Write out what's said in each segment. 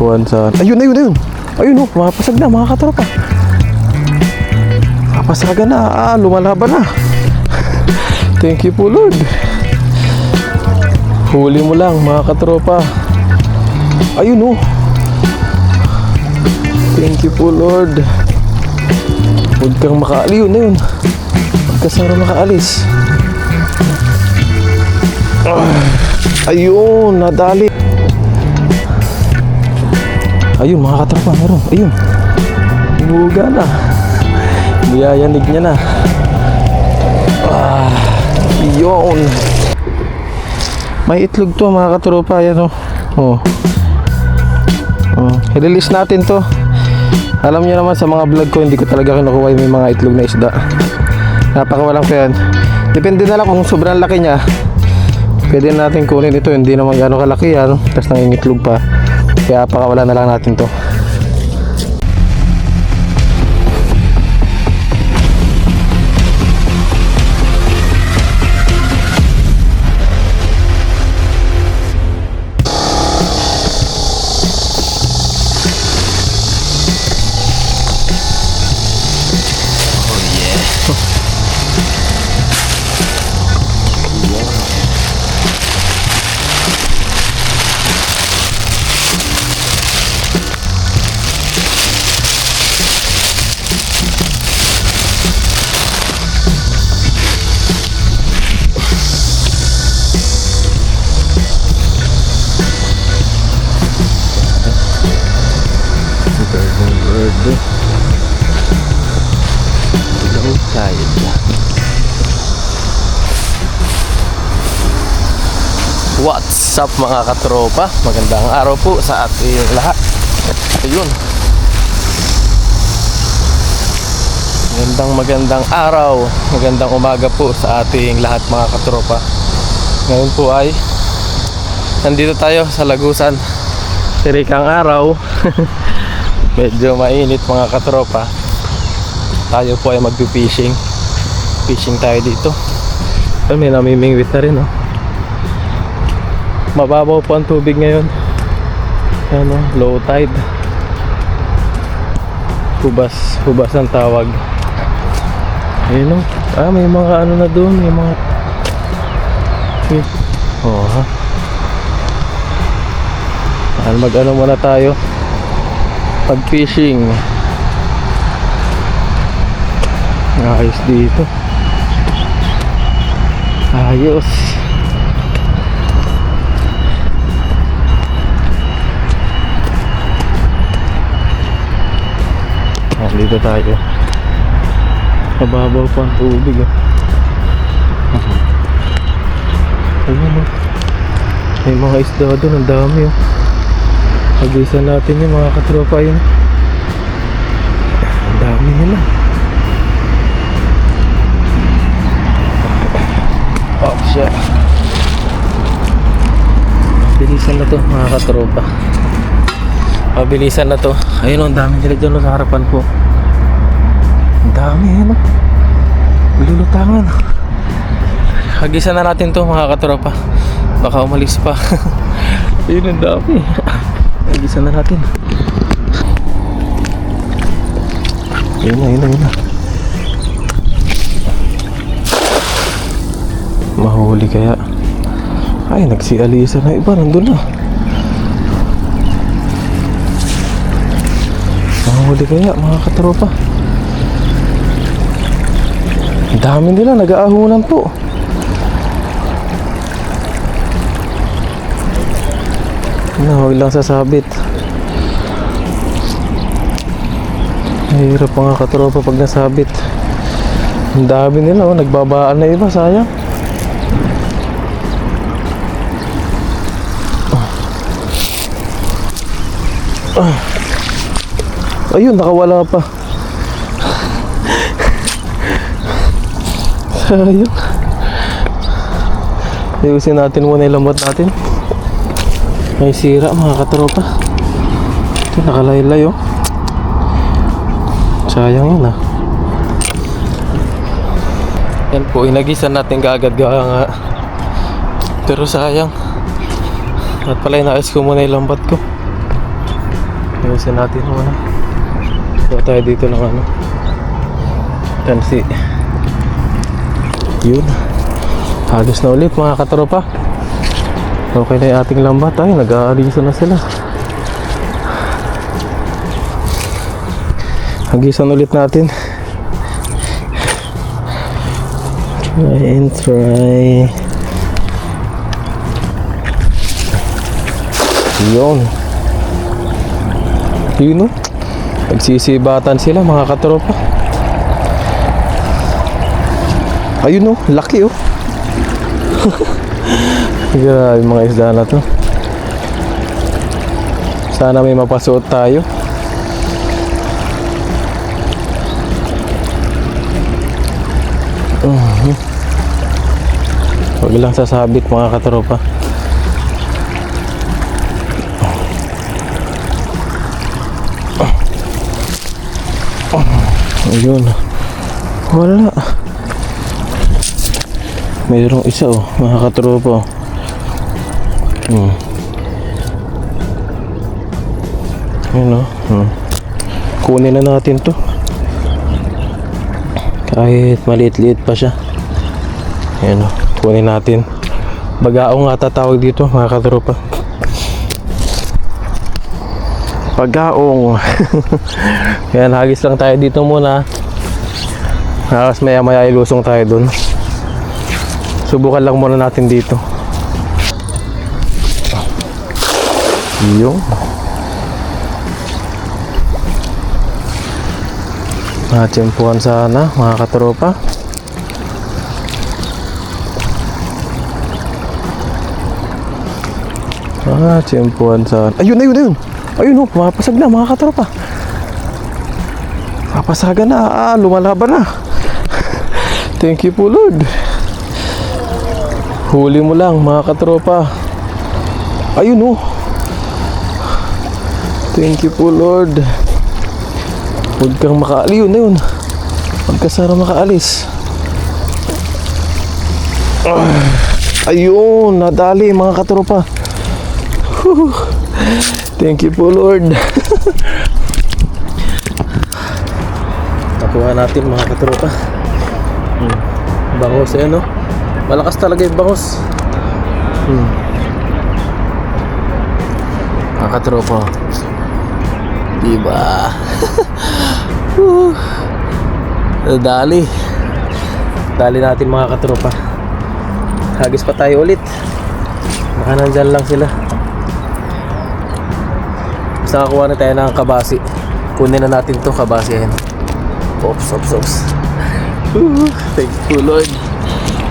upuan sa... Ayun! Ayun oh, mapasag na mga katropa. Mapasaga na. Lumalaban na. Thank you po Lord. Huli mo lang mga katropa. Ayun oh. Thank you po Lord. Huwag kang makaalis. Yun. Huwag ka sana makaalis. Ayun, nadali. Ayun mga katropa, meron. Ayun. Inuga na. Niyayanig niya na. Ayun. May itlog to mga katropa. Ayan oh. I-release natin to. Alam niyo naman sa mga vlog ko, hindi ko talaga kinukuha yung may mga itlog na isda. Napakawalang pa yan. Depende na lang kung sobrang laki niya. Pwede natin kunin ito. Hindi naman gano'ng kalaki yan. Tapos nangingitlog pa. Kaya pakawala na lang natin to. What's up mga katropa? Magandang araw po sa ating lahat. Ayun. Magandang araw. Magandang umaga po sa ating lahat mga katropa. Ngayon po ay nandito tayo sa Lagusan. Tirikang araw. Medyo mainit mga katropa. Tayo po ay mag-fishing. Fishing tayo dito. May namimingwit na rin Mababaw po ang tubig ngayon. Ano, low tide. Hubas ang tawag. Ayun may mga ano na doon, may mga mag-ano muna tayo. Pag-fishing. Ayos dito. Ayos. Dito tayo. Mababaw pa ang tubig Ayun may mga isda doon. Ang dami Pag-isa natin yung mga katropa yun. Ang dami nila. Siya. Bilisan na to mga katropa. Mabilisan na to. Ayun ang dami nila dyan sa harapan ko. Ang dami Lulutangan. Hagisan na natin to mga katropa. Baka umalis pa. Ayun ang dami. Hagisan na natin. Ayun na. Mahuli kaya. Ay, nagsialisa na iba. Nandun na. Mahuli kaya mga katropa. Ang dami nila. Nag-aahunan po. Huwag lang sasabit. Mahirap mga katropa pag nasabit. Ang dami nila. Nagbabaan na iba. Sayang. Ayun, nakawala pa. Sayang. Ayusin natin muna yung lambat natin. May sira mga katropa. Ito, nakalaylay Sayang yun Yan po, inagisan natin kaagad nga. Pero sayang. At pala inaayos ko muna yung lambat ko. Ayusin natin muna. So tayo dito ng ano, kansi. Yun, halos na ulit mga katropa. Okay na yung ating lambat. Ay, nag-aalisan na sila. Hagisan ulit natin. Try and try. Yun. Yun o. Nagsisibatan sila mga katropa. Ayun o, laki o. Grabe mga isda na to. Sana may mapasuot tayo. Huwag lang sasabit mga katropa. Ayun. Wala. Mayroong isa oh, mga katropa. Ayun oh. Kunin na natin to. Kahit maliit-liit pa siya. Ayun oh, kunin natin. Bagaong ata tawag dito mga katropa. Pagaong. Yan, hagis lang tayo dito muna. Tapos maya maya ilusong tayo dun. Subukan lang muna natin dito. Yung natsempuhan sana mga katropa. Natsempuhan sana. Ayun, ayun, ayun. Ayun oh, mapasag na mga katropa. Papasagan na, lumalaban na. Thank you po Lord. Huli mo lang mga katropa. Ayun oh. Thank you po Lord. Huwag kang makaalis. Yun na yun. Huwag ka sana makaalis. Ayun, nadali mga katropa. Thank you po Lord. Nakuha natin mga katropa. Bangos eh no. Malakas talaga yung bangos. Mga katropa. Diba? Dali. Dali natin mga katropa. Hagis pa tayo ulit. Baka nandyan lang sila. Basta nakakuha na tayo ng kabasi. Kunin na natin to kabasi. Ayan. Ops, ops, ops. Thank you Lord.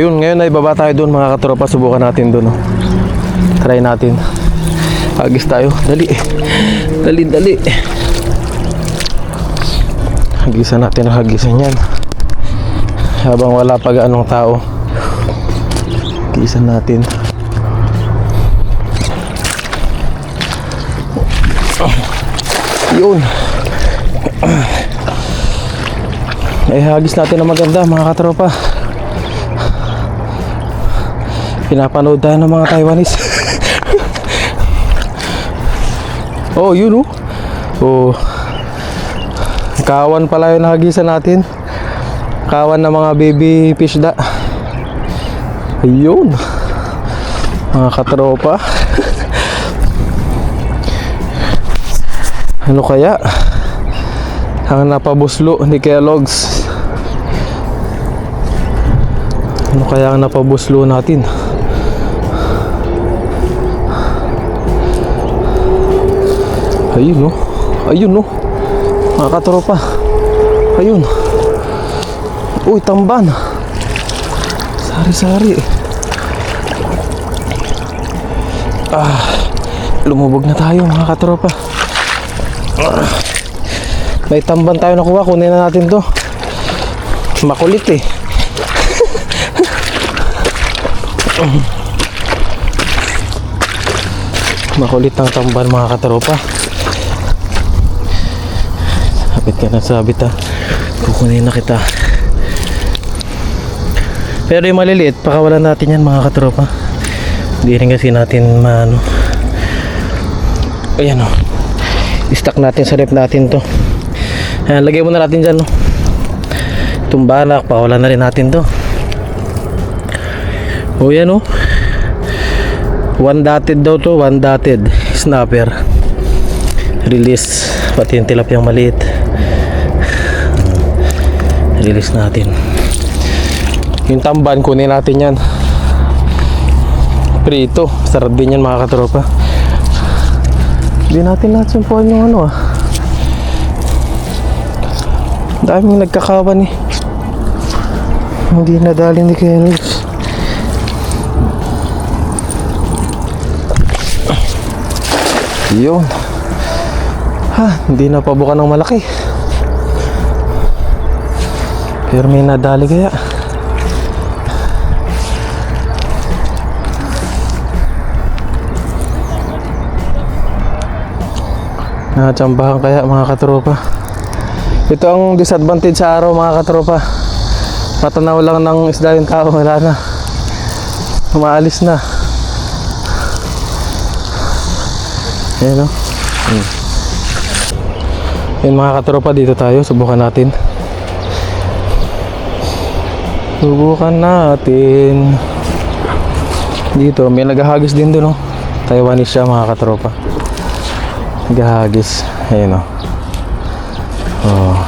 Yun, ngayon ay baba tayo doon mga katropa. Subukan natin doon. Try natin. Hagis tayo. Dali. Dali, dali. Hagisan natin ang hagisan yan. Habang wala pa gaanong tao. Hagisan natin. Yun. Ay hagis natin na maganda mga katropa. Pinapanood tayo ng mga Taiwanese. Oh yun oh. Oh, kawan pala yung nahagisan natin. Kawan na mga baby fish da. Ayun mga katropa. Ano kaya ang napabuslo ni Kuya Logs? Ano kaya ang napabuslo natin? Ayun no. Ayun no. Mga katropa. Ayun. Uy, tamban. Sari-sari. Lumubog na tayo mga katropa. May tamban tayo nakuha. Kunin na natin to. Makulit eh. Makulit ang tamban mga katropa. Sabit ka na, sabit ha. Kukunin na kita. Pero yung maliliit, pakawalan natin yan mga katropa. Hindi rin kasi natin maano. Ayan o. I-stack natin sa rep natin to. Ayan, lagay muna natin dyan, no? Itong banak, pakawalan na rin natin to. O yan, no? One dotted daw to, one dotted snapper. Release, pati yung tilapiyang maliit. Release natin. Yung tamban, kunin natin yan. Prito, sarap din yan mga katropa. Hindi natin natsumpuan yung ano ah. Daming nagkakawan eh. Hindi nadali ni Kenneth. Yun. Ha, hindi na pabukan ng malaki. Pero may nadali kaya. Nakatsambahan kaya mga katropa. Ito ang disadvantage sa araw mga katropa. Matanaw lang ng isda yung tao, wala na. Umaalis na. Ayan o. Ayan mga katropa, dito tayo. Subukan natin. Subukan natin. Dito, may naghahagis din doon o. Taiwanese siya mga katropa. Naghahagis. Ayan o. Oh.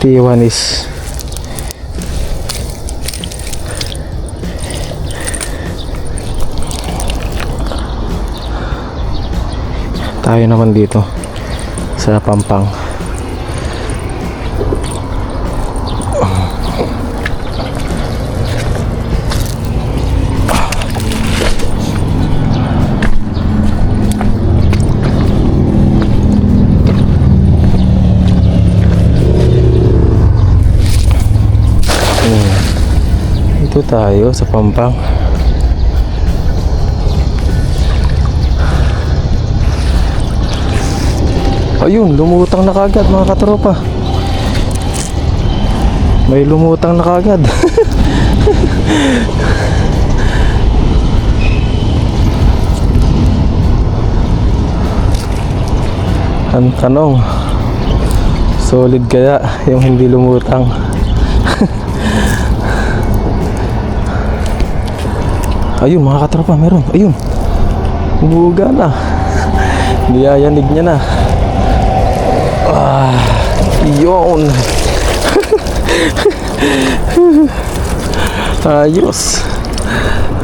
Taiwanese. Tayo naman dito sa Pampang. Dito tayo sa Pampang. Ayun, lumutang na kagad mga katropa. May lumutang na kagad. Ang tanong, solid kaya yung hindi lumutang? Ayun mga katropa, meron. Ayun, umuga na. Niyayanig niya na. Ah, yun. Ayos.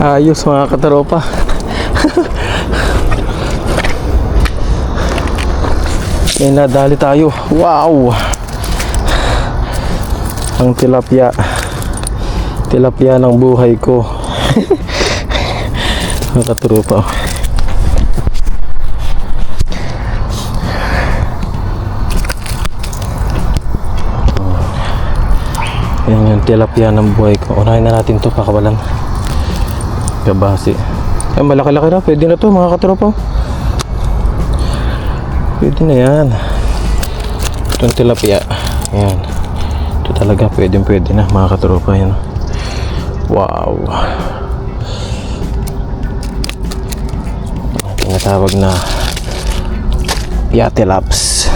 Ayos mga katropa. May nadali tayo. Wow. Ang tilapia. Tilapia ng buhay ko. Mga katropa. Yan yung tilapia ng buhay ko. Unahin na natin to, pakawalan. Kabasi. Ay, malaki-laki na. Pwede na to mga katropa. Pwede na yan. Itong tilapia. Yan. Ito talaga pwede na mga katropa. Yan. Wow. Tinatawag na Piatilaps.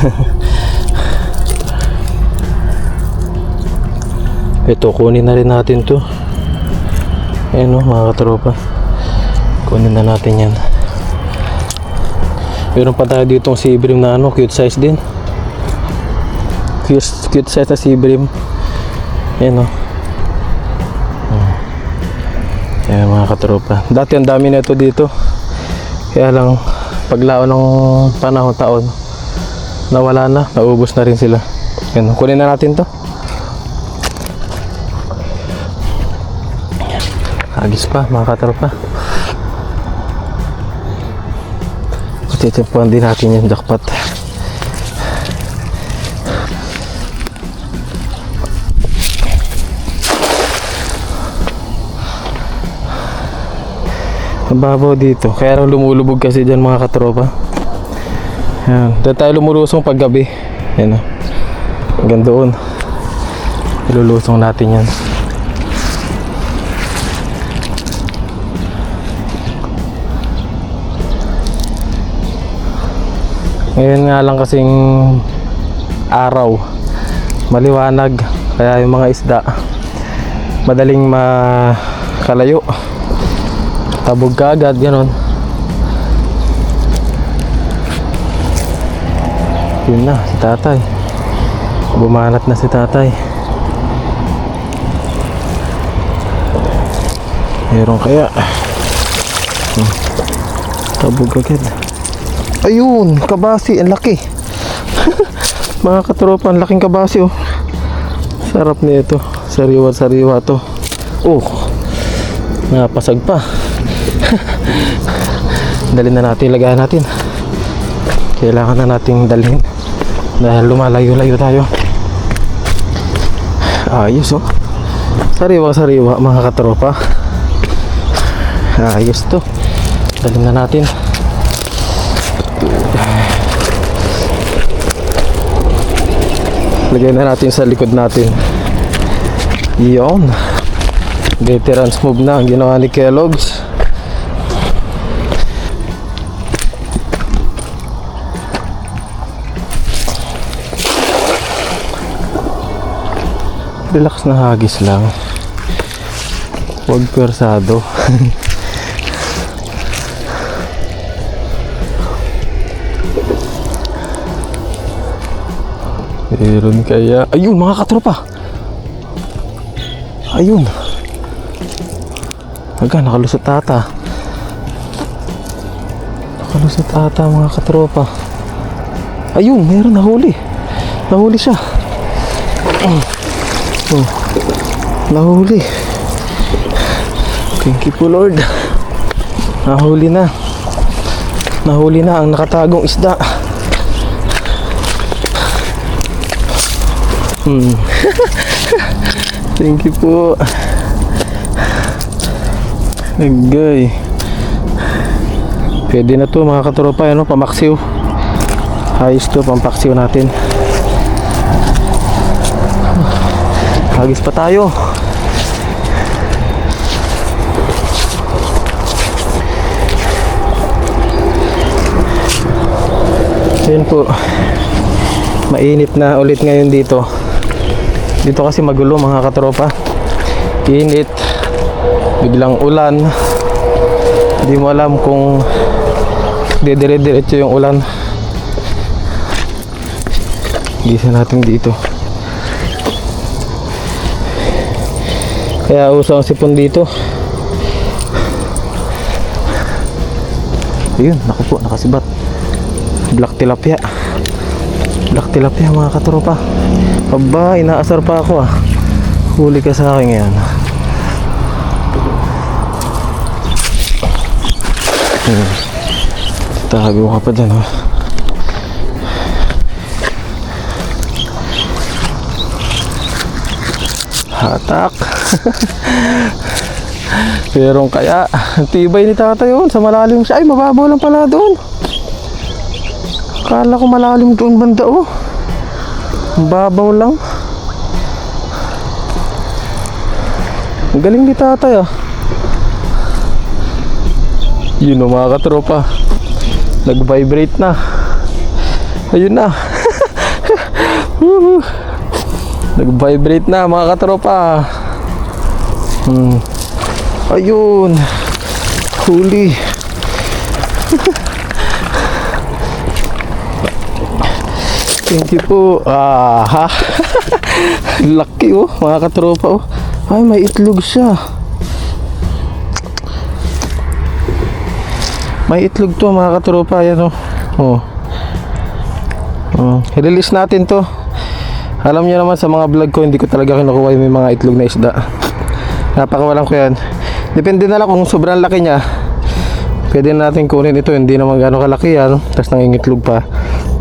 Ito, kunin na rin natin to. Ayan o mga katropa. Kunin na natin yan. Meron pa tayo ditong sea bream na ano, cute size din. Cute size na sea bream. Ayan o. Ayan mga katropa. Dati ang dami na ito dito. Kaya lang paglao ng panahon taon, nawala na, naubos na rin sila. Ayan, kunin na natin to. Agis pa mga katropa. Titipuan din natin yung jackpot. Mababaw dito, kaya lumulubog kasi dyan mga katropa. Ayan, dahil tayo lumulusong pag gabi. Ayan o, hanggang doon ilulusong natin yan. Ngayon nga lang kasing araw, maliwanag, kaya yung mga isda madaling makalayo, tabog ka agad, ganon. Yun na, si tatay. Bumanat na si tatay. Meron kaya? Tabog agad. Ayun, kabasi, ang laki. Mga katropa, ang laking kabasi oh. Sarap nito. Sariwa-sariwa to. Oh, napasag pa. Dalhin na natin, lagayan natin. Kailangan na nating dalhin dahil lumalayo-layo tayo. Ayos oh. Sariwa-sariwa mga katropa. Ayos to. Dalhin na natin. Lagyan na natin sa likod natin. Iyon. Veterans move na ang ginawa ni Kellogg's. Relax na hagis lang. Huwag persado. Meron kaya. Ayun mga katropa. Ayun. Aga, nakalusot ata. Nakalusot ata mga katropa. Ayun, meron nahuli. Nahuli siya. Oh, nahuli. Thank you po Lord. Nahuli na. Nahuli na ang nakatagong isda. Thank you po. Nagay. Pwede na to mga katropa, ano, pamaksiw. Ayos to, pampaksiw natin. Hagis pa tayo. Ayun po. Mainit na ulit ngayon dito. Dito kasi magulo mga katropa. Init, biglang ulan. Hindi mo alam kung dire-diretso yung ulan. Gisa natin dito. Kaya uso ang sipon dito. Ayun, naku po, nakasibat. Black tilapia. Black tilapia mga katropa. Aba, inaasar pa ako ah. Huli ka sa akin ngayon. Tago ka pa dyan oh. Hatak. Pero kaya tibay ni tatay yun. Sa malalim siya. Ay, mababaw lang pala doon. Akala ko malalim doon banda oh. Babaw lang. Ang galing ni tatay ah. Yun o mga katropa. Nag-vibrate na. Ayun na. Nag-vibrate na mga katropa. Ayun. Huli. Thank you po. Ha. Lucky oh, mga katropa oh. Ay, may itlog siya. May itlog to mga katropa. Ayan oh. I-release natin to. Alam niyo naman sa mga vlog ko, hindi ko talaga kinukuha yung mga itlog na isda. Napakawalan ko yan. Depende na lang kung sobrang laki niya. Pwede natin kunin ito. Hindi naman gano'ng kalaki yan. Tapos nangingitlog pa.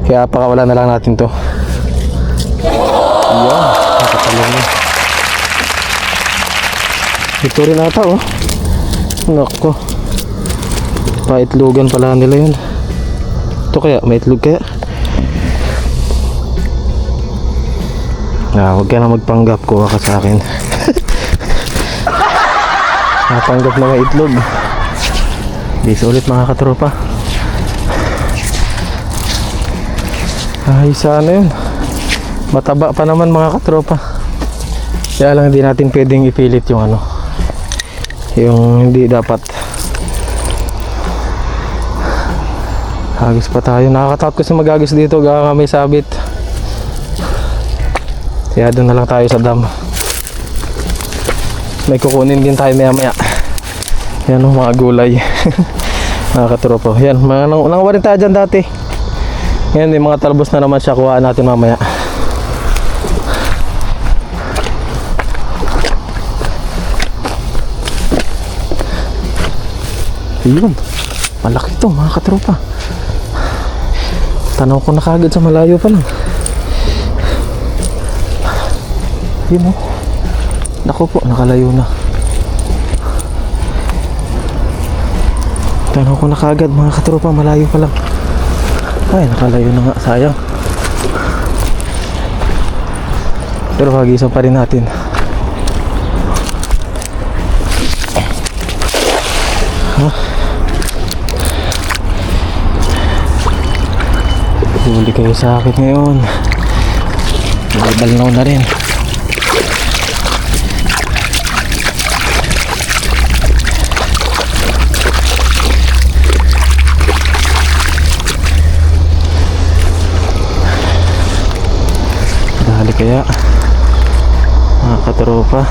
Kaya pakawalan na lang natin to. Ayan, nakatalong na. Ito rin ata oh. Nako. Paitlogan pala nila yun. Ito kaya, may itlog kaya? Huwag ka na magpanggap, kuha ka sa akin. Napanggap na may itlog. Bis ulit mga katropa. Ay, sana yun. Mataba pa naman mga katropa. Kaya lang hindi natin pwedeng ipilit yung ano, yung hindi dapat. Hagis pa tayo. Nakakatakot kasi mag-agis dito, gawa may sabit. Kaya doon na lang tayo sa dam. May kukunin din tayo maya maya. Yan o, mga gulay. Mga katropa. Yan, mga nangawa rin tayo dyan dati. Ngayon, may mga talbos na naman siya. Kuhaan natin mamaya. Yun, malaki to mga katropa. Tanaw ko na kagad sa malayo pa lang. Yun o. Naku po, nakalayo na. Tanaw ko na kagad mga katropa, malayo pa lang. Ay, nakalayo na nga, sayang. Pero hagisan pa rin natin. Huli kayo sa akin ngayon. Balnaw na rin. Dahali kaya mga katropa.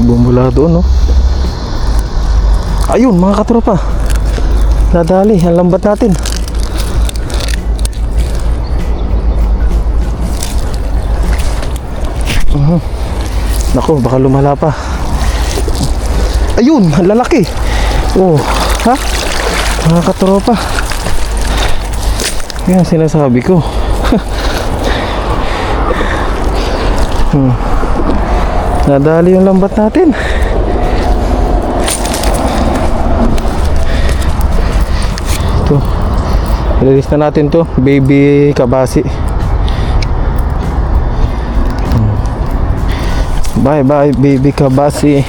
Bumula doon, no? Ayun mga katropa, nadali ang lambat natin. Naku, baka lumala pa. Ayun, ang lalaki. Oh, ha? Mga katropa, yan sinasabi ko. Nadali yung lambat natin. Ito, release na natin to, baby kabasi. Bye bye baby kabasi.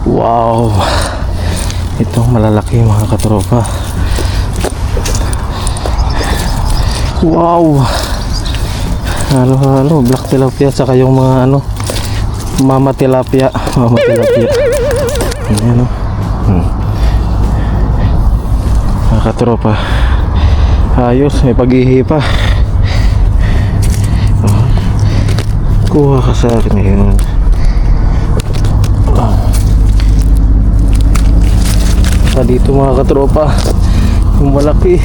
Wow, itong malalaki mga katropa. Wow, halo black tilapia saka yung mga ano, mama tilapia. Ayan o. Mga katropa, ayos, may pag-ihi pa. Kuha ka sa akin ngayon. Dito mga katropa, yung malaki.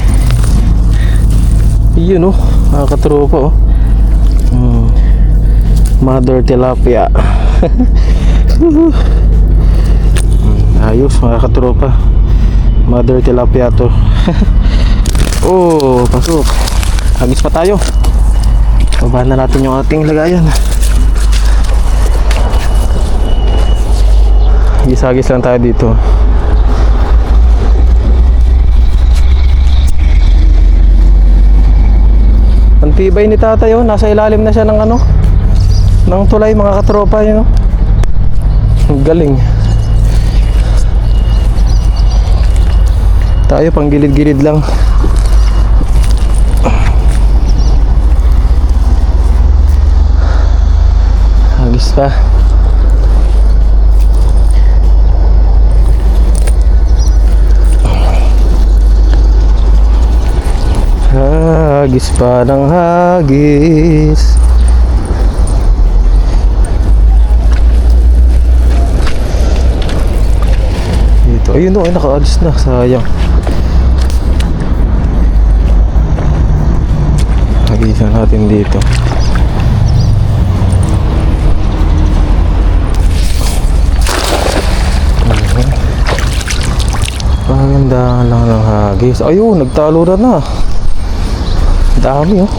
Yun o, mga katropa o. Mother tilapia. Ayos mga katropa, mother tilapia to. Oh, pasok. Hagis pa tayo. Babahan na natin yung ating lagayan. Hagis lang tayo dito. Ang tibay ni tatay, oh. Nasa ilalim na siya ng ano, ng tulay mga katropa yun, oh. Ang galing. Tayo pang gilid-gilid lang. Hagis pa. Hagis pa ng hagis. Dito, ayun o, ay nakaalis na, sayang. Hagisan natin dito. Paganda lang ng hagis. Ayun, nagtalo na. Dami, oh.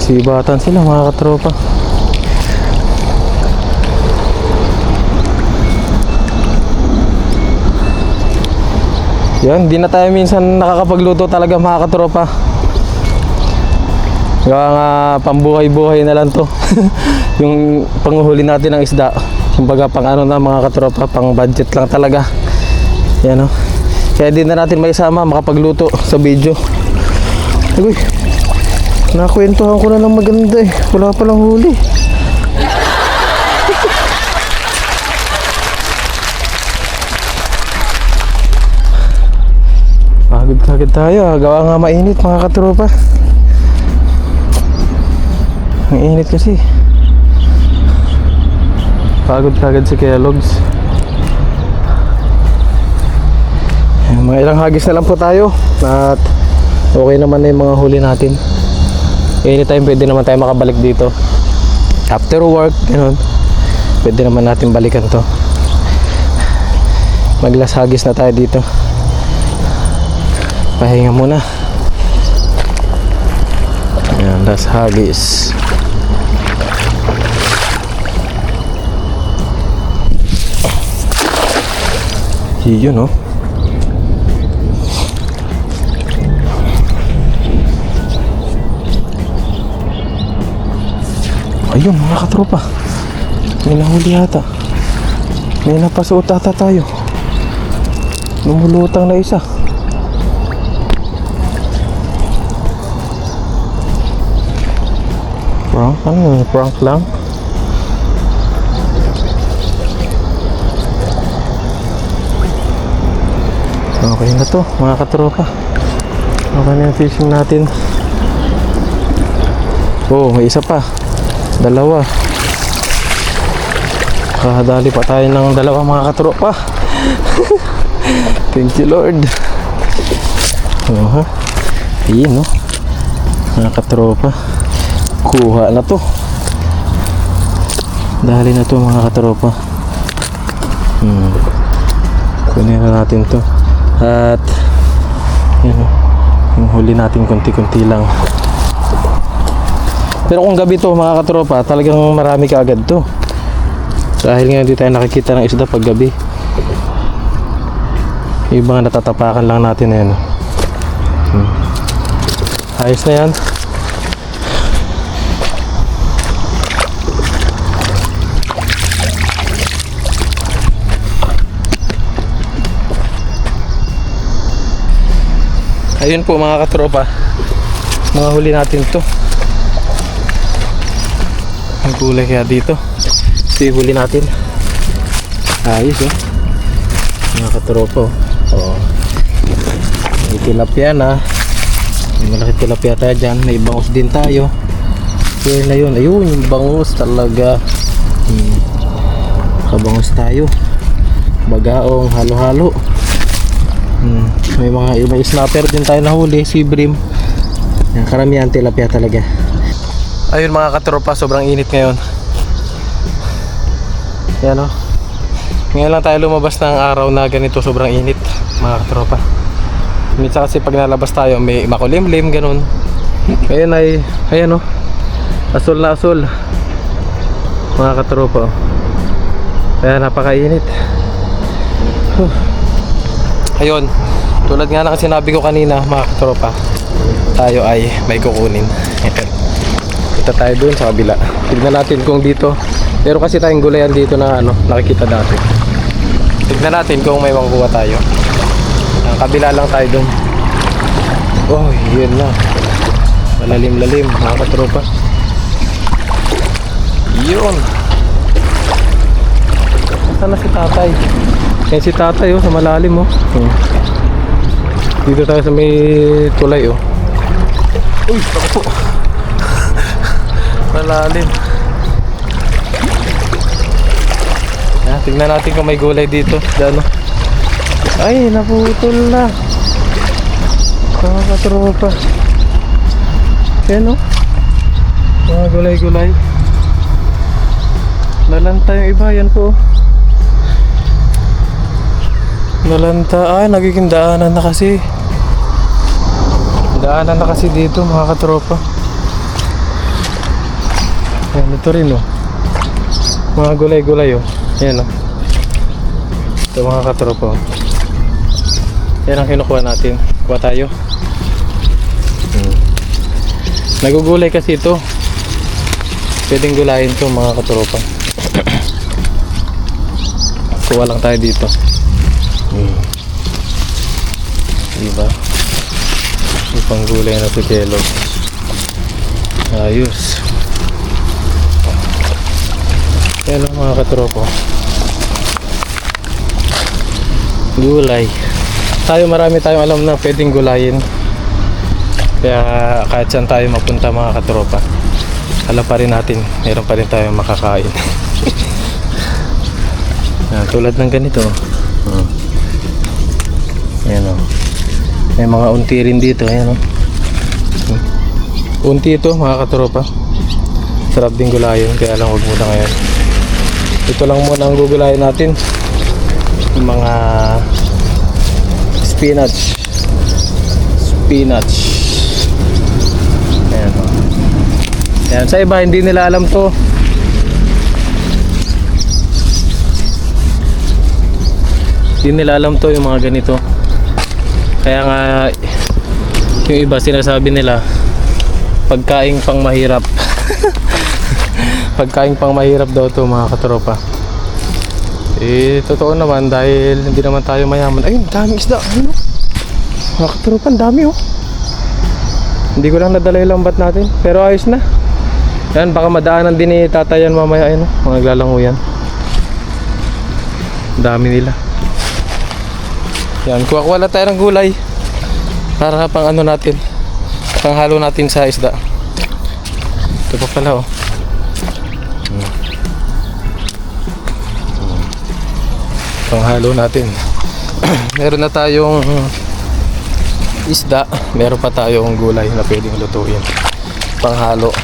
Sibatan sila mga katropa. Yan, di na tayo minsan nakakapagluto talaga mga katropa. Gawa nga pambuhay-buhay na lang to. Yung panguhuli natin ng isda. Kumbaga pang ano na mga katropa, pang budget lang talaga. Yan o. Kaya di na natin may isama makapagluto sa video. Uy, nakwentuhan ko na ng maganda eh. Wala palang huli. Pagod kagad tayo. Gawa nga mainit mga katropa. Ang init kasi. Pagod kagad si Kellogg's. Mga ilang hagis na lang po tayo. At okay naman na yung mga huli natin. Anytime pwede naman tayo makabalik dito. After work, ganun. Pwede naman natin balikan to. Maglas hagis na tayo dito. Pahinga muna. Ayan, las hagis. Yun, no? Ayun mga katropa, may nahuli yata. May napasuot ata tayo. Lumulutang na isa. Prank? Ano yun? Prank lang? Okay na to mga katropa. Okay na yung fishing natin. Oh, may isa pa. Dalawa. Kahadali pa tayo ng dalawa mga katropa. Thank you Lord. Ayun no, mga katropa. Kuha na to. Dali na to mga katropa. Kunin na natin to. At yun o, yung huli natin konti-konti lang. Pero kung gabi to mga katropa, talagang marami ka agad to. Dahil ngayon di tayo nakikita ng isda pag gabi. Yung mga natatapakan lang natin na yan. Ayos na yan. Ayun po mga katropa, mga huli natin to. Ang kulay kaya dito. Ito yung huli natin. Ayos oh. Mga katropa oh. May tilapia na. May malaki tilapia tayo dyan. May bangus din tayo. Kaya na yun. Ayun yung bangus talaga. Kabangus tayo. Bagaong halo-halo. May mga snapper din tayo nahuli, si Brim. Karamihan tilapia talaga. Ayun mga katropa, sobrang init ngayon. Yan o. Ngayon lang tayo lumabas ng araw na ganito, sobrang init mga katropa. Minsan kasi pag nalabas tayo may makulimlim ganun. Ngayon ay, ayan o, asul na asul mga katropa. Kaya napakainit. Ayun, tulad nga ng sinabi ko kanina mga katropa, tayo ay may kukunin. Kita tayo dun sa kabila. Tignan natin kung dito. Pero kasi tayong gulayan dito na ano, nakikita dati. Tignan natin kung may makukuha tayo. Ang kabila lang tayo dun. Oh, yun na. Malalim-lalim mga katropa. Yun. Saan na si tatay? Yan si tatay oh, sa malalim oh. Dito tayo sa may tulay oh. Uy, ako po. Malalim. Yan, tignan natin kung may gulay dito. Diyan oh. Ay, naputol na. Mga katropa. Yan oh. Mga gulay-gulay. Nalanta yung iba, yan po. Nalanta, ay nagiging daanan na kasi. Daanan na kasi dito mga katropa. Yan, ito rin oh. Mga gulay-gulay oh. Yan oh. Ito mga katropa oh. Yan ang kinukuha natin. Kuha tayo. Nagugulay kasi ito. Pwedeng gulayin to mga katropa. Kuha lang tayo dito. Diba? Ipang gulay na si Kellogg. Ayos. Yan ang mga katropa. Gulay. Marami tayong alam na pwedeng gulayin. Kaya kahit saan tayo mapunta mga katropa, alam pa rin natin, meron pa rin tayong makakain. Tulad ng ganito. Ayan o. May mga unti rin dito. Ayan o. Unti ito mga katropa. Sarap din gulayin, kaya lang huwag muna ngayon. Ito lang muna ang gugulayin natin. Yung mga spinach. Ayan o. Ayan, sa iba hindi nila alam to. Hindi nila alam to, yung mga ganito. Kaya nga yung iba sinasabi nila pagkain pang mahirap. Pagkain pang mahirap daw to mga katropa. Totoo naman dahil hindi naman tayo mayaman. Ayun, daming isda. Ayun, mga katropa, ang dami oh. Hindi ko lang nadala yung lambat natin, pero ayos na. Yan, baka madaanan din ni tatayan mamaya. Ayun, mga naglalango yan. Dami nila. Yan, kuha na tayo ng gulay para pang ano natin, panghalo natin sa isda. Ito pa pala oh. Panghalo natin. Meron na tayong isda, meron pa tayong gulay na pwedeng lutuin. Panghalo.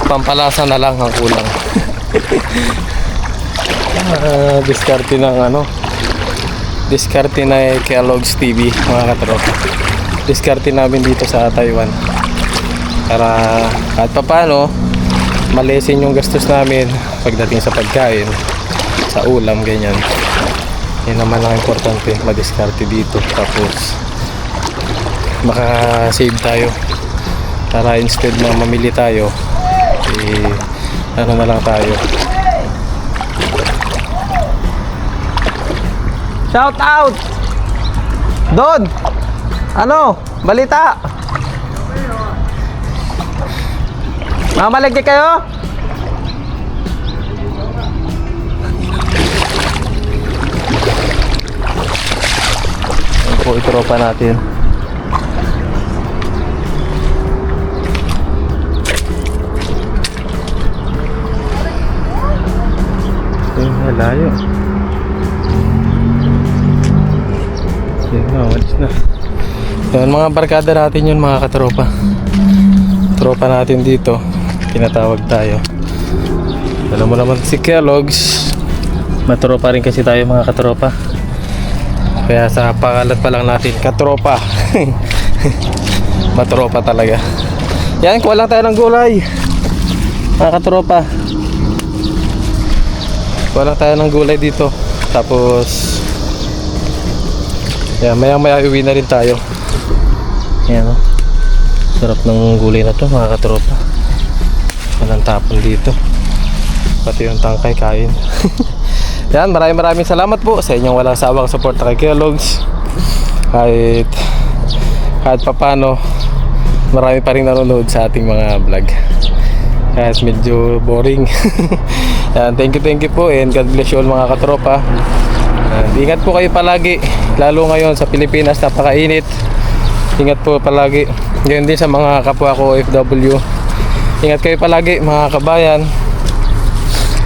Pampalasa na lang ang kulang. Diskarte ng ano, diskarte na Kellogg's TV mga katropa. Diskarte namin dito sa Taiwan para kahit papaano malesin yung gastos namin pagdating sa pagkain, sa ulam, ganyan. Yan naman ang importante, madiskarte dito. Tapos maka-save tayo para instead na mamili tayo, ano na lang tayo. Shout out Don, ano balita? Mamalagay kayo? Ito po itropa natin. Layo. Yan na, walis na. Yan, mga barkada natin yun mga katropa. Tropa natin dito, tinatawag tayo. Alam mo naman si Kellogg's, matropa rin kasi tayo mga katropa. Kaya sa pangalan pa lang natin, katropa. Matropa talaga. Yan, kuha lang tayo ng gulay mga katropa. Kuha lang tayo ng gulay dito. Tapos yan, maya maya uwi na rin tayo. Yan o. Sarap ng gulay na to mga katropa. Walang tapon dito. Pati yung tangkay kain. Yan, maraming salamat po sa inyong walang sawang suporta kay Kellogg's. Kahit papano, marami pa rin nanonood sa ating mga vlog. Kahit medyo boring. Yan, thank you po and God bless you all mga katropa. Ingat po kayo palagi, lalo ngayon sa Pilipinas, napakainit. Ingat po palagi. Ganyan din sa mga kapwa ko OFW. Ingat kayo palagi mga kabayan,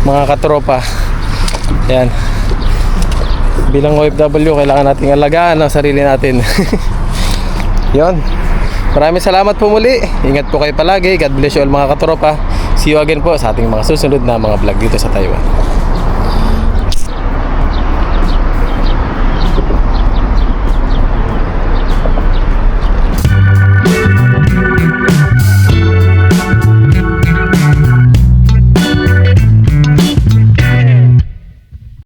mga katropa. Yan, bilang OFW kailangan nating alagaan ang sarili natin. Yon, maraming salamat po muli. Ingat po kayo palagi. God bless you all mga katropa. See you again po sa ating mga susunod na mga vlog dito sa Taiwan.